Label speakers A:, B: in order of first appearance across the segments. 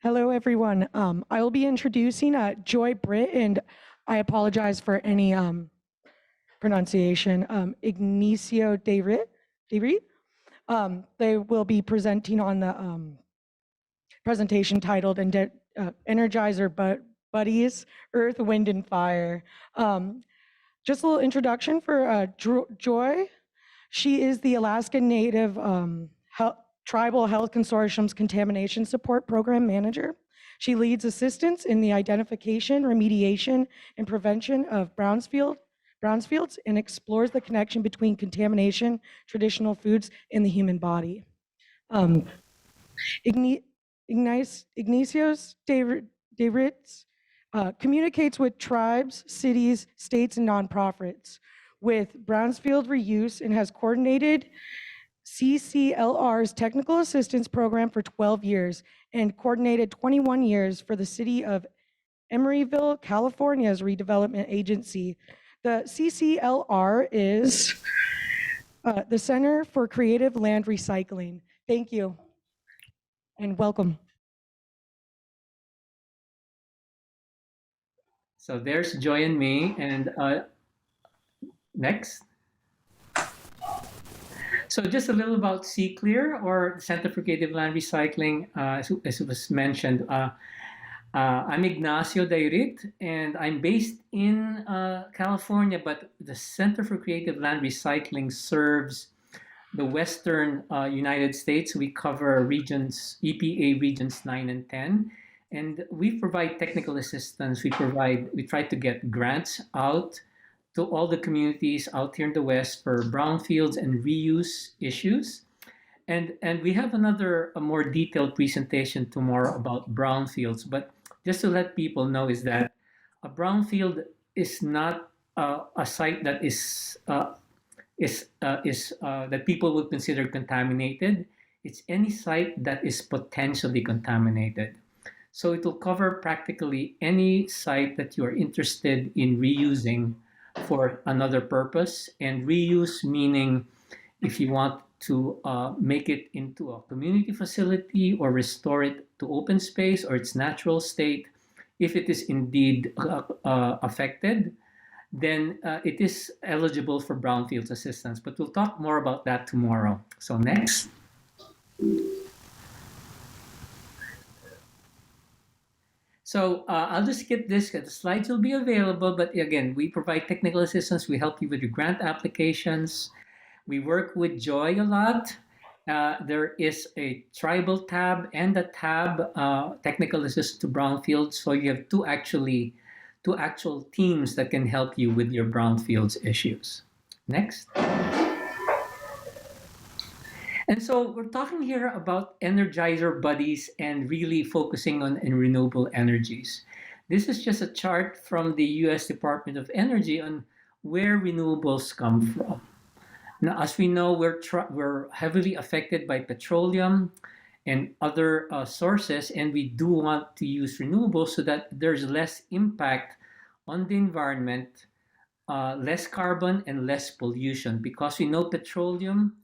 A: Hello, everyone. I will be introducing Joy Britt, and I apologize for any pronunciation. Ignacio De Rit. They will be presenting on the presentation titled Energizer Buddies, Earth, Wind, and Fire. Just a little introduction for Joy. She is the Alaska Native Tribal Health Consortium's Contamination Support Program Manager. She leads assistance in the identification, remediation, and prevention of brownfields and explores the connection between contamination, traditional foods, and the human body. Ignatios de Ritz communicates with tribes, cities, states, and nonprofits with Brownfield reuse and has coordinated CCLR's Technical Assistance Program for 12 years and coordinated 21 years for the city of Emeryville, California's redevelopment agency. The CCLR is the Center for Creative Land Recycling. Thank you and welcome.
B: So there's Joy and me, and next. So just a little about CCLEAR, or Center for Creative Land Recycling, as was mentioned. I'm Ignacio Dairit, and I'm based in California, but the Center for Creative Land Recycling serves the Western United States. We cover regions, EPA regions 9 and 10, and we provide technical assistance. We try to get grants out to all the communities out here in the West for brownfields and reuse issues. And we have a more detailed presentation tomorrow about brownfields. But just to let people know is that a brownfield is not a site that is that people would consider contaminated. It's any site that is potentially contaminated. So it will cover practically any site that you are interested in reusing for another purpose. And reuse meaning if you want to make it into a community facility or restore it to open space or its natural state, if it is indeed affected, then it is eligible for brownfields assistance. But we'll talk more about that tomorrow. So next. So I'll just skip this. The slides will be available, but again, we provide technical assistance. We help you with your grant applications. We work with Joy a lot. There is a tribal tab and a tab, technical assistance to brownfields. So you have two actual teams that can help you with your brownfields issues. Next. And so we're talking here about Energizer buddies and really focusing on renewable energies. This is just a chart from the US Department of Energy on where renewables come from. Now, as we know, we're heavily affected by petroleum and other sources, and we do want to use renewables so that there's less impact on the environment, less carbon, and less pollution, because we know petroleum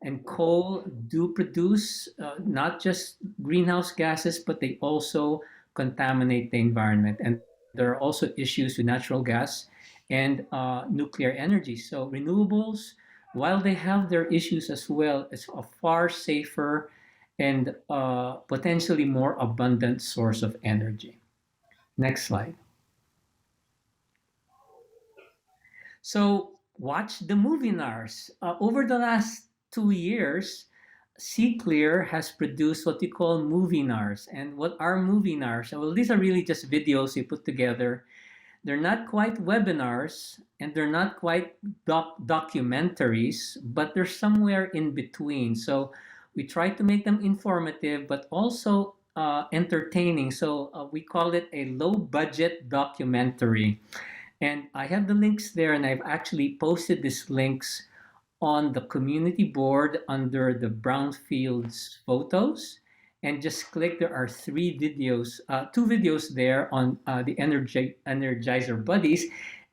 B: and coal do produce not just greenhouse gases, but they also contaminate the environment. And there are also issues with natural gas and nuclear energy. So renewables, while they have their issues as well, it's a far safer and potentially more abundant source of energy. Next slide. So watch the movie NARS. Over the last 2 years, CCLEAR has produced what we call movie NARS. And what are movie NARS? Well, these are really just videos we put together. They're not quite webinars and they're not quite documentaries, but they're somewhere in between. So we try to make them informative, but also entertaining. So we call it a low budget documentary. And I have the links there, and I've actually posted these links on the community board under the Brownfields photos. And just click, there are two videos there on the Energizer buddies.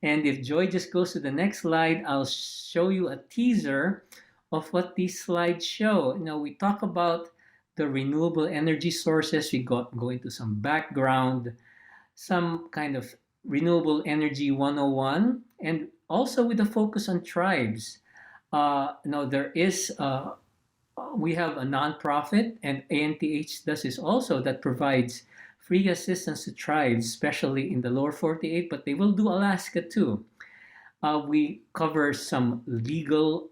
B: And if Joy just goes to the next slide, I'll show you a teaser of what these slides show. We talk about the renewable energy sources. We go into some background, some kind of renewable energy 101, and also with a focus on tribes. There is we have a nonprofit, and ANTH does this also, that provides free assistance to tribes, especially in the lower 48, but they will do Alaska too. We cover some legal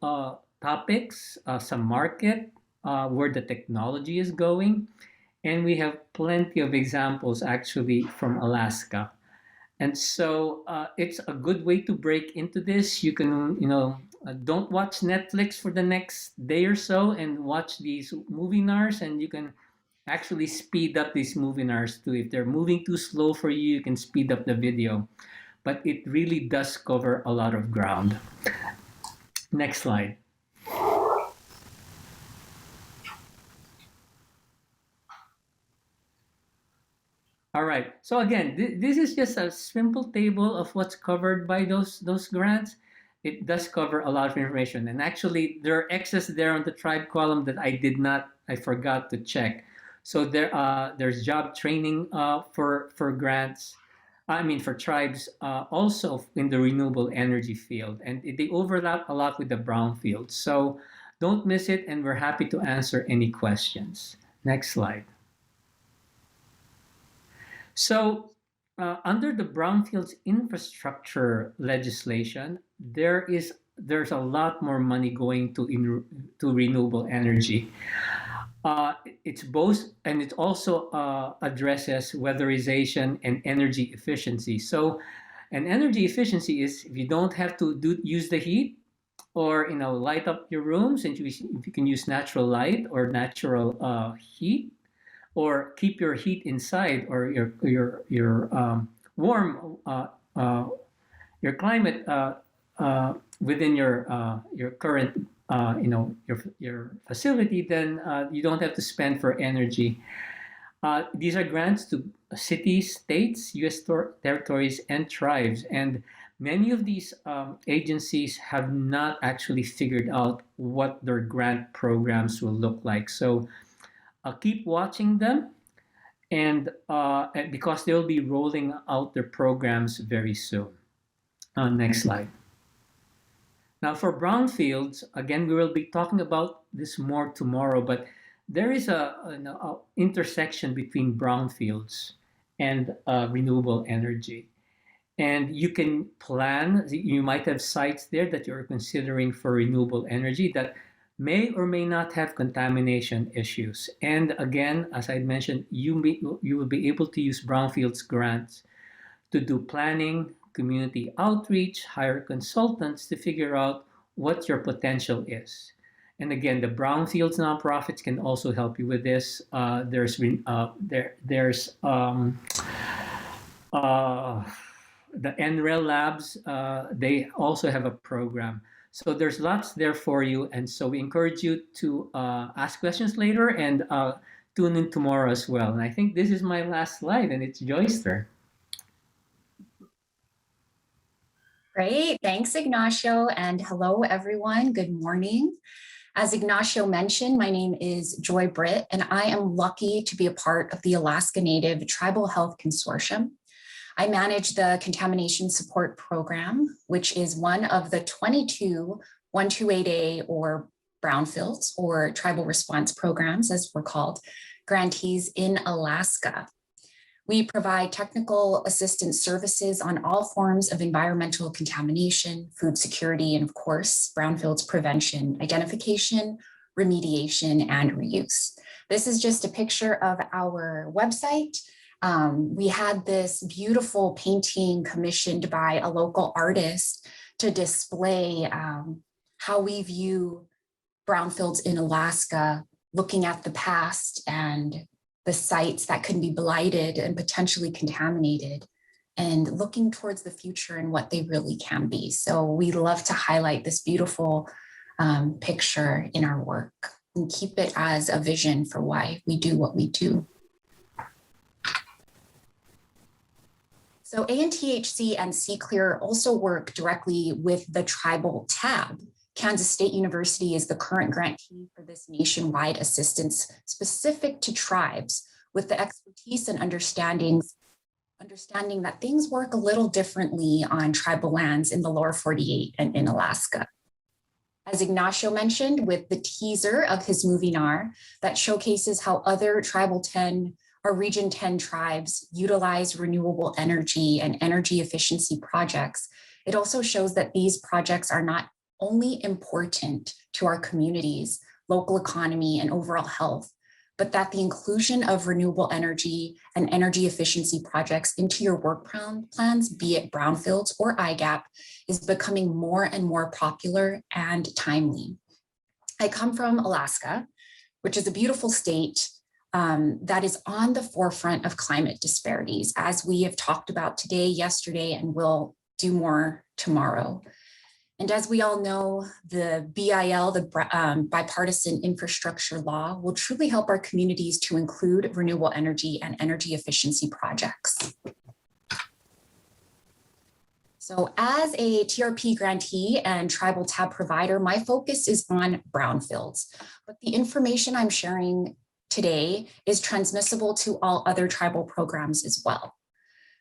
B: topics, some market, where the technology is going, and we have plenty of examples actually from Alaska. And so it's a good way to break into this. You can, don't watch Netflix for the next day or so and watch these movie-nars, and you can actually speed up these movie-nars too. If they're moving too slow for you, you can speed up the video. But it really does cover a lot of ground. Next slide. All right. So again, this is just a simple table of what's covered by those grants. It does cover a lot of information, and actually there are X's there on the tribe column that I forgot to check. So there's job training for grants. I mean for tribes, also in the renewable energy field, and they overlap a lot with the brownfields. So don't miss it, and we're happy to answer any questions. Next slide. So, under the Brownfields infrastructure legislation, there's a lot more money going to renewable energy. It's both, and it also addresses weatherization and energy efficiency. So, and energy efficiency is if you don't have to use the heat, or light up your rooms, and if you can use natural light or natural heat, or keep your heat inside, or your warm your climate within your current your facility, then you don't have to spend for energy. These are grants to cities, states, U.S. territories, and tribes, and many of these agencies have not actually figured out what their grant programs will look like. So keep watching them, and because they'll be rolling out their programs very soon. Next slide. Now for brownfields, again, we will be talking about this more tomorrow, but there is an intersection between brownfields and renewable energy. And you can plan, you might have sites there that you're considering for renewable energy that may or may not have contamination issues. And again, as I mentioned, you will be able to use brownfields grants to do planning, community outreach, hire consultants to figure out what your potential is. And again, the brownfields nonprofits can also help you with this. There's the NREL labs. They also have a program. So there's lots there for you, and so we encourage you to ask questions later, and tune in tomorrow as well. And I think this is my last slide, and it's Joy's turn.
C: Great, thanks Ignacio, and hello everyone, good morning. As Ignacio mentioned, my name is Joy Britt, and I am lucky to be a part of the Alaska Native Tribal Health Consortium. I manage the Contamination Support Program, which is one of the 22 128A or Brownfields or Tribal Response Programs, as we're called, grantees in Alaska. We provide technical assistance services on all forms of environmental contamination, food security, and of course, brownfields prevention, identification, remediation, and reuse. This is just a picture of our website. We had this beautiful painting commissioned by a local artist to display how we view brownfields in Alaska, looking at the past and the sites that can be blighted and potentially contaminated, and looking towards the future and what they really can be. So we love to highlight this beautiful picture in our work and keep it as a vision for why we do what we do. So ANTHC and CClear also work directly with the tribal tab Kansas State University is the current grantee for this nationwide assistance specific to tribes with the expertise and understanding that things work a little differently on tribal lands in the lower 48 and in Alaska. As Ignacio mentioned, with the teaser of his webinar that showcases how other Tribal 10 or Region 10 tribes utilize renewable energy and energy efficiency projects, it also shows that these projects are not only important to our communities, local economy, and overall health, but that the inclusion of renewable energy and energy efficiency projects into your work plans, be it Brownfields or IGAP, is becoming more and more popular and timely. I come from Alaska, which is a beautiful state that is on the forefront of climate disparities, as we have talked about today, yesterday, and will do more tomorrow. And as we all know, the BIL, the Bipartisan Infrastructure Law, will truly help our communities to include renewable energy and energy efficiency projects. So as a TRP grantee and tribal tab provider, my focus is on brownfields, but the information I'm sharing today is transmissible to all other tribal programs as well.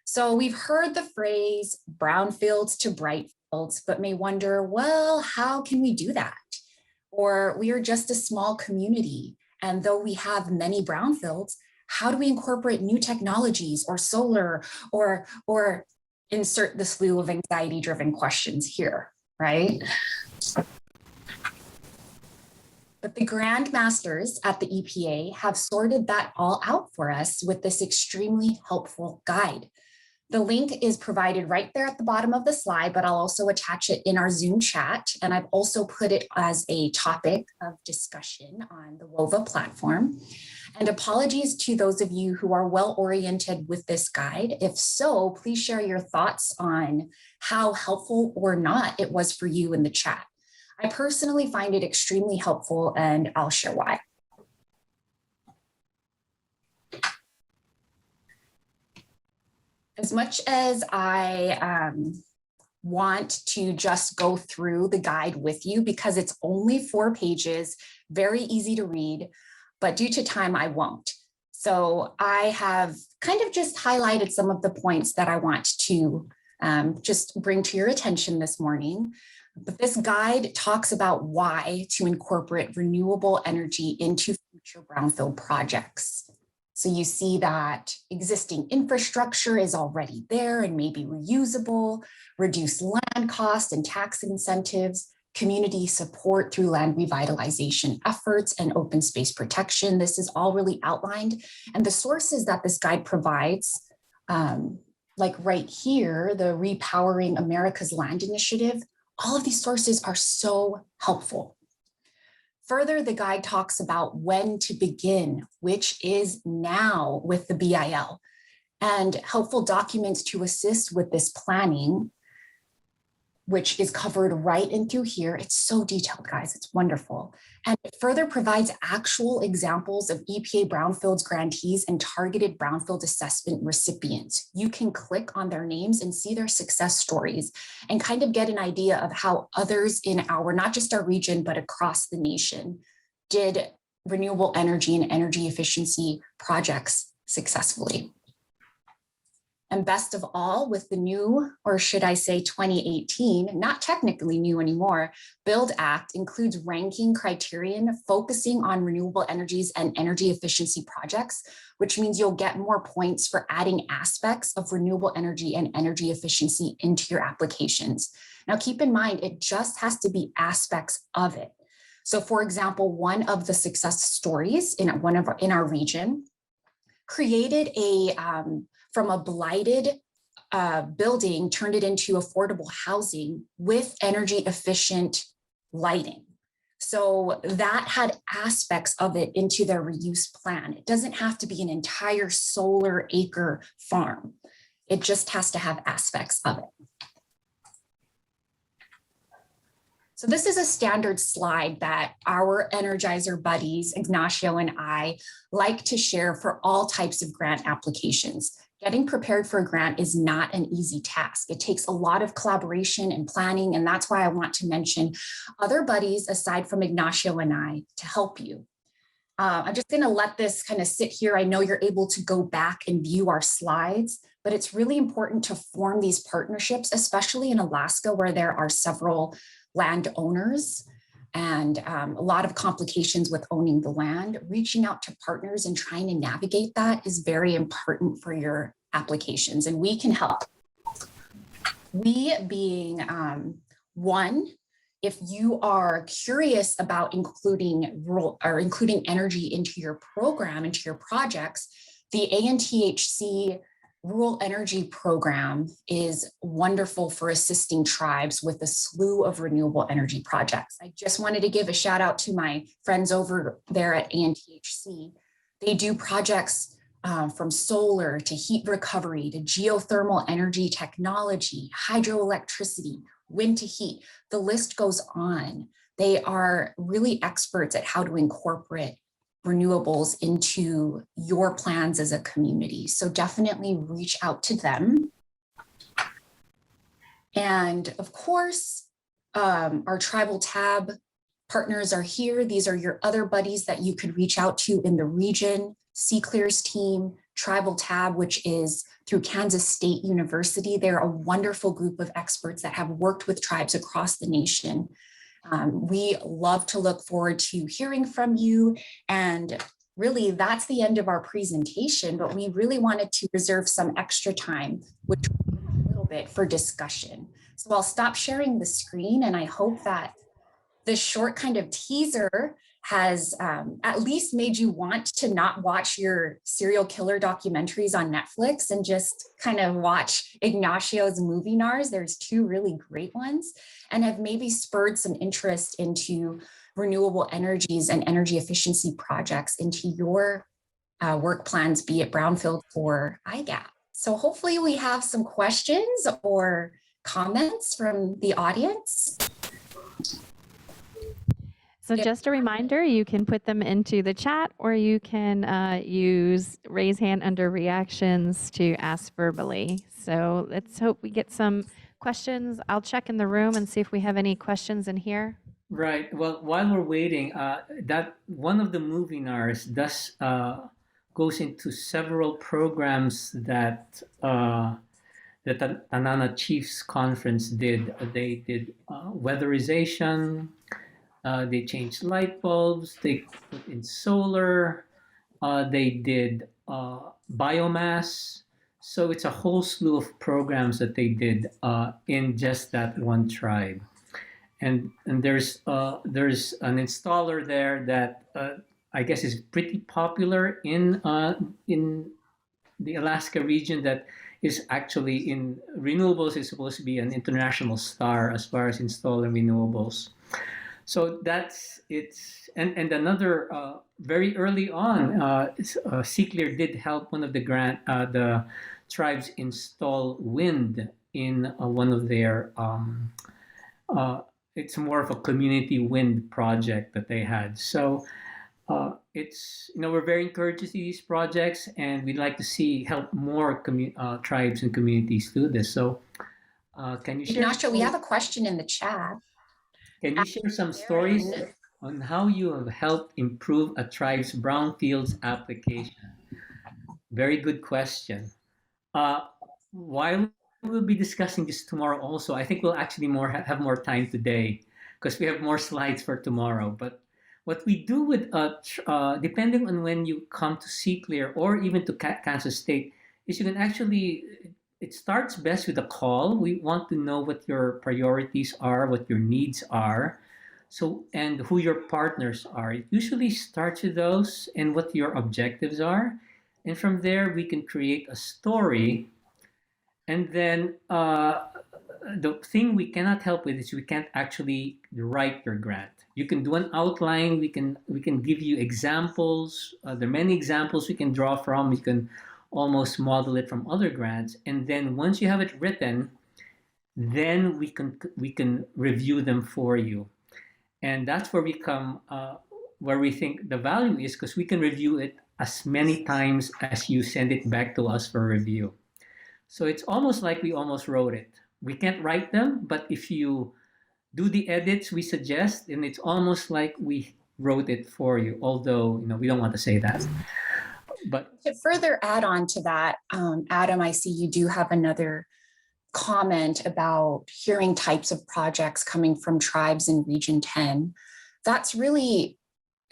C: So we've heard the phrase brownfields to bright fields, but may wonder, well, how can we do that? Or we are just a small community, and though we have many brownfields, how do we incorporate new technologies or solar or insert the slew of anxiety-driven questions here, right? But the grandmasters at the EPA have sorted that all out for us with this extremely helpful guide. The link is provided right there at the bottom of the slide, but I'll also attach it in our Zoom chat. And I've also put it as a topic of discussion on the WOVA platform. And apologies to those of you who are well oriented with this guide. If so, please share your thoughts on how helpful or not it was for you in the chat. I personally find it extremely helpful, and I'll share why. As much as I want to just go through the guide with you because it's only 4 pages, very easy to read, but due to time, I won't. So I have kind of just highlighted some of the points that I want to just bring to your attention this morning. But this guide talks about why to incorporate renewable energy into future brownfield projects. So you see that existing infrastructure is already there and may be reusable, reduce land costs and tax incentives, community support through land revitalization efforts and open space protection. This is all really outlined. And the sources that this guide provides, like right here, the Repowering America's Land Initiative, all of these sources are so helpful. Further, the guide talks about when to begin, which is now with the BIL, and helpful documents to assist with this planning, which is covered right in through here. It's so detailed, guys. It's wonderful. And it further provides actual examples of EPA Brownfields grantees and targeted Brownfield assessment recipients. You can click on their names and see their success stories and kind of get an idea of how others in our, not just our region, but across the nation, did renewable energy and energy efficiency projects successfully. And best of all, with the new, or should I say 2018, not technically new anymore, BUILD Act includes ranking criterion focusing on renewable energies and energy efficiency projects, which means you'll get more points for adding aspects of renewable energy and energy efficiency into your applications. Now, keep in mind, it just has to be aspects of it. So for example, one of the success stories in our region created from a blighted building, turned it into affordable housing with energy efficient lighting. So that had aspects of it into their reuse plan. It doesn't have to be an entire solar acre farm. It just has to have aspects of it. So this is a standard slide that our Energizer buddies, Ignacio and I, like to share for all types of grant applications. Getting prepared for a grant is not an easy task. It takes a lot of collaboration and planning, and that's why I want to mention other buddies aside from Ignacio and I to help you. I'm just going to let this kind of sit here. I know you're able to go back and view our slides, but it's really important to form these partnerships, especially in Alaska, where there are several landowners and a lot of complications with owning the land. Reaching out to partners and trying to navigate that is very important for your applications, and we can help. We being one, if you are curious about including energy into your program, into your projects, the ANTHC Rural Energy Program is wonderful for assisting tribes with a slew of renewable energy projects. I just wanted to give a shout out to my friends over there at ANTHC. They do projects from solar to heat recovery to geothermal energy technology, hydroelectricity, wind to heat. The list goes on. They are really experts at how to incorporate renewables into your plans as a community. So definitely reach out to them. And of course, our tribal tab partners are here. These are your other buddies that you could reach out to in the region. CClear's team, Tribal Tab, which is through Kansas State University. They're a wonderful group of experts that have worked with tribes across the nation. We love to look forward to hearing from you. And really, that's the end of our presentation, but we really wanted to reserve some extra time, which a little bit for discussion. So I'll stop sharing the screen, and I hope that this short kind of teaser has at least made you want to not watch your serial killer documentaries on Netflix and just kind of watch Ignacio's movie NARS. There's two really great ones, and have maybe spurred some interest into renewable energies and energy efficiency projects into your work plans, be it Brownfield or IGAP. So hopefully we have some questions or comments from the audience.
D: So just a reminder, you can put them into the chat, or you can use raise hand under reactions to ask verbally. So let's hope we get some questions. I'll check in the room and see if we have any questions in here.
B: Right. Well, while we're waiting, that one of the movie NARs does goes into several programs that that the Tanana Chiefs Conference did. They did weatherization. They changed light bulbs. They put in solar. They did biomass. So it's a whole slew of programs that they did in just that one tribe. And there's an installer there that I guess is pretty popular in the Alaska region, that is actually in renewables, is supposed to be an international star as far as installing renewables. So that's it's and another very early on, CClear did help one of the tribes install wind in one of their it's more of a community wind project that they had. So it's, we're very encouraged to see these projects, and we'd like to see help more tribes and communities do this. So can you share?
C: Ignacio, we have a question in the chat.
B: Can you share some stories on how you have helped improve a tribe's Brownfields application? Very good question. While we'll be discussing this tomorrow also, I think we'll actually have more time today because we have more slides for tomorrow. But what we do with, depending on when you come to CClear or even to Kansas State, is you can actually, it starts best with a call. We want to know what your priorities are, what your needs are, and who your partners are. It usually starts with those and what your objectives are. And from there, we can create a story. And then the thing we cannot help with is we can't actually write your grant. You can do an outline. We can give you examples. There are many examples we can draw from. You can almost model it from other grants. And then once you have it written, then we can review them for you. And that's where we come, where we think the value is, because we can review it as many times as you send it back to us for review. So it's almost like we almost wrote it. We can't write them, but if you do the edits we suggest, then it's almost like we wrote it for you, although we don't want to say that. But
C: To further add on to that, Adam, I see you do have another comment about hearing types of projects coming from tribes in Region 10. That's really,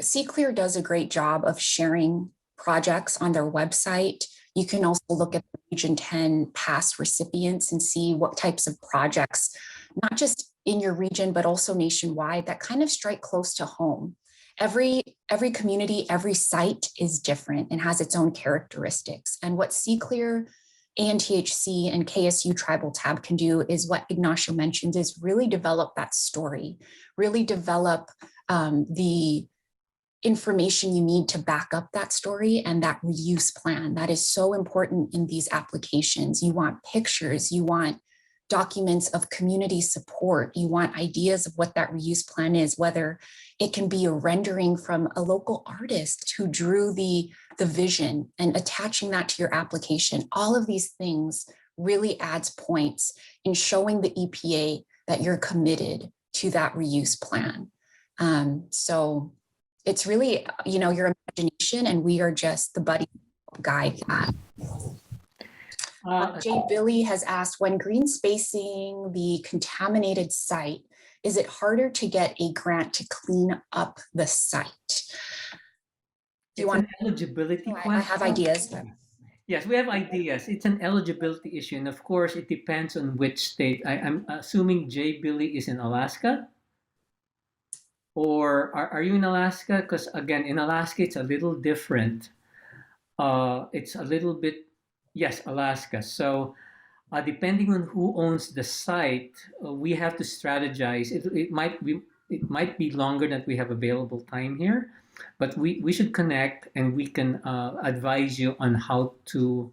C: CClear does a great job of sharing projects on their website. You can also look at the Region 10 past recipients and see what types of projects, not just in your region, but also nationwide, that kind of strike close to home. Every community, every site is different and has its own characteristics. And what CClear, ANTHC, and KSU Tribal Tab can do is what Ignacio mentioned, is really develop that story, really develop the information you need to back up that story and that reuse plan. That is so important in these applications. You want pictures, you want documents of community support, you want ideas of what that reuse plan is, whether it can be a rendering from a local artist who drew the vision and attaching that to your application. All of these things really adds points in showing the EPA that you're committed to that reuse plan. So it's really, your imagination, and we are just the buddy guide that. Jay Billy has asked, when green spacing the contaminated site, is it harder to get a grant to clean up the site? Do you want
B: an eligibility question?
C: I have ideas.
B: Yes, we have ideas. It's an eligibility issue. And of course, it depends on which state. I'm assuming Jay Billy is in Alaska. Or are you in Alaska? Because again, in Alaska, it's a little different. It's a little bit, yes, Alaska. So depending on who owns the site, we have to strategize. It might be longer than we have available time here, but we should connect and we can advise you on how to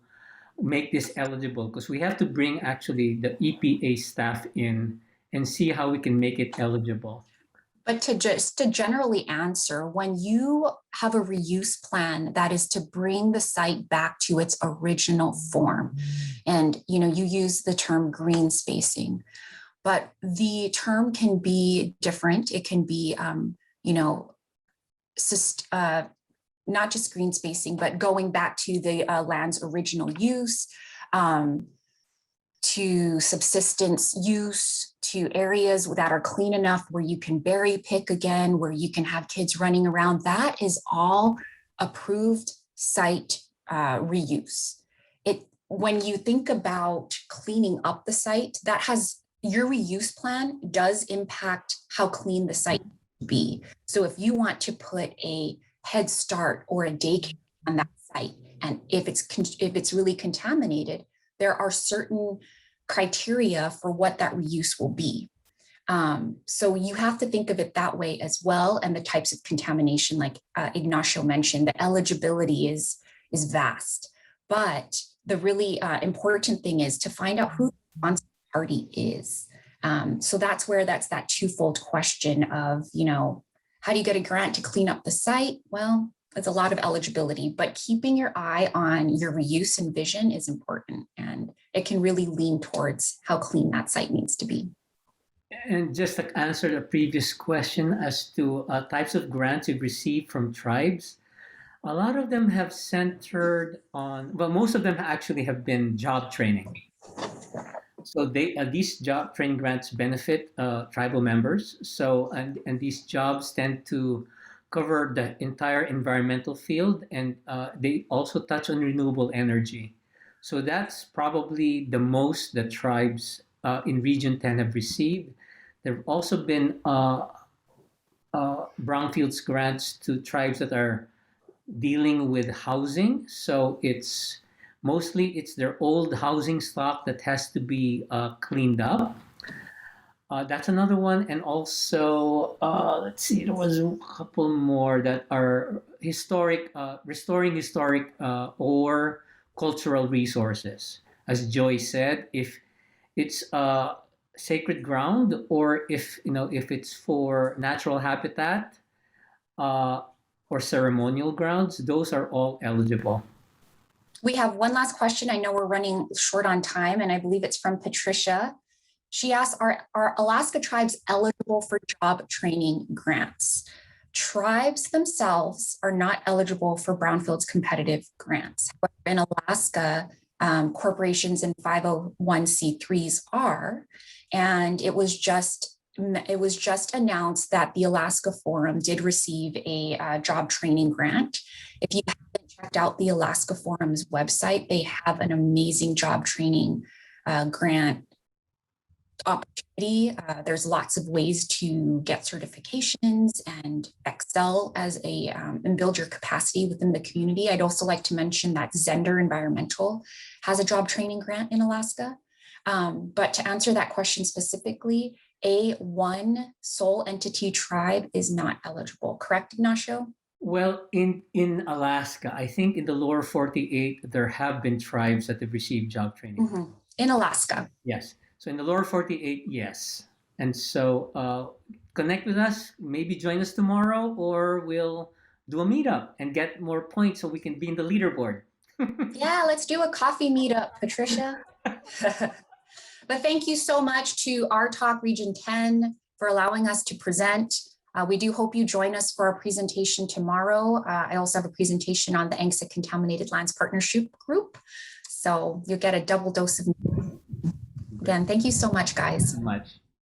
B: make this eligible, because we have to bring actually the EPA staff in and see how we can make it eligible.
C: But to generally answer, when you have a reuse plan, that is to bring the site back to its original form. And, you use the term green spacing, but the term can be different. It can be, not just green spacing, but going back to the land's original use, to subsistence use, to areas that are clean enough where you can berry pick again, where you can have kids running around. That is all approved site reuse. When you think about cleaning up the site, that has your reuse plan does impact how clean the site will be. So if you want to put a Head Start or a daycare on that site, and if it's really contaminated, there are certain criteria for what that reuse will be. So you have to think of it that way as well. And the types of contamination, like Ignacio mentioned, the eligibility is vast. But the really important thing is to find out who the responsible party is. So that's that twofold question of, how do you get a grant to clean up the site? Well, it's a lot of eligibility, but keeping your eye on your reuse and vision is important, and it can really lean towards how clean that site needs to be.
B: And just to answer the previous question as to types of grants you've received from tribes, a lot of them have centered on, well, most of them actually have been job training. So these job training grants benefit tribal members. So, and these jobs tend to cover the entire environmental field, and they also touch on renewable energy. So that's probably the most that tribes in Region 10 have received. There have also been Brownfields grants to tribes that are dealing with housing. So it's their old housing stock that has to be cleaned up. That's another one. And also, let's see, there was a couple more that are restoring historic or cultural resources. As Joy said, if it's sacred ground, or if it's for natural habitat, or ceremonial grounds, those are all eligible.
C: We have one last question. I know we're running short on time, and I believe it's from Patricia. She asks, are Alaska tribes eligible for job training grants? Tribes themselves are not eligible for Brownfields competitive grants. However, in Alaska, corporations and 501c3s are, and it was just announced that the Alaska Forum did receive a job training grant. If you haven't checked out the Alaska Forum's website, they have an amazing job training grant opportunity. There's lots of ways to get certifications and excel as and build your capacity within the community. I'd also like to mention that Zender Environmental has a job training grant in Alaska. But to answer that question specifically, a one sole entity tribe is not eligible, correct, Ignacio?
B: Well, in Alaska, I think in the lower 48, there have been tribes that have received job training.
C: Mm-hmm. In Alaska.
B: Yes. So in the lower 48, yes. And so connect with us, maybe join us tomorrow, or we'll do a meetup and get more points so we can be in the leaderboard.
C: Yeah, let's do a coffee meetup, Patricia. But thank you so much to our Talk Region 10 for allowing us to present. We do hope you join us for our presentation tomorrow. I also have a presentation on the ANCSA Contaminated Lands Partnership Group. So you'll get a double dose of. Again, thank you so much, guys.
B: Much.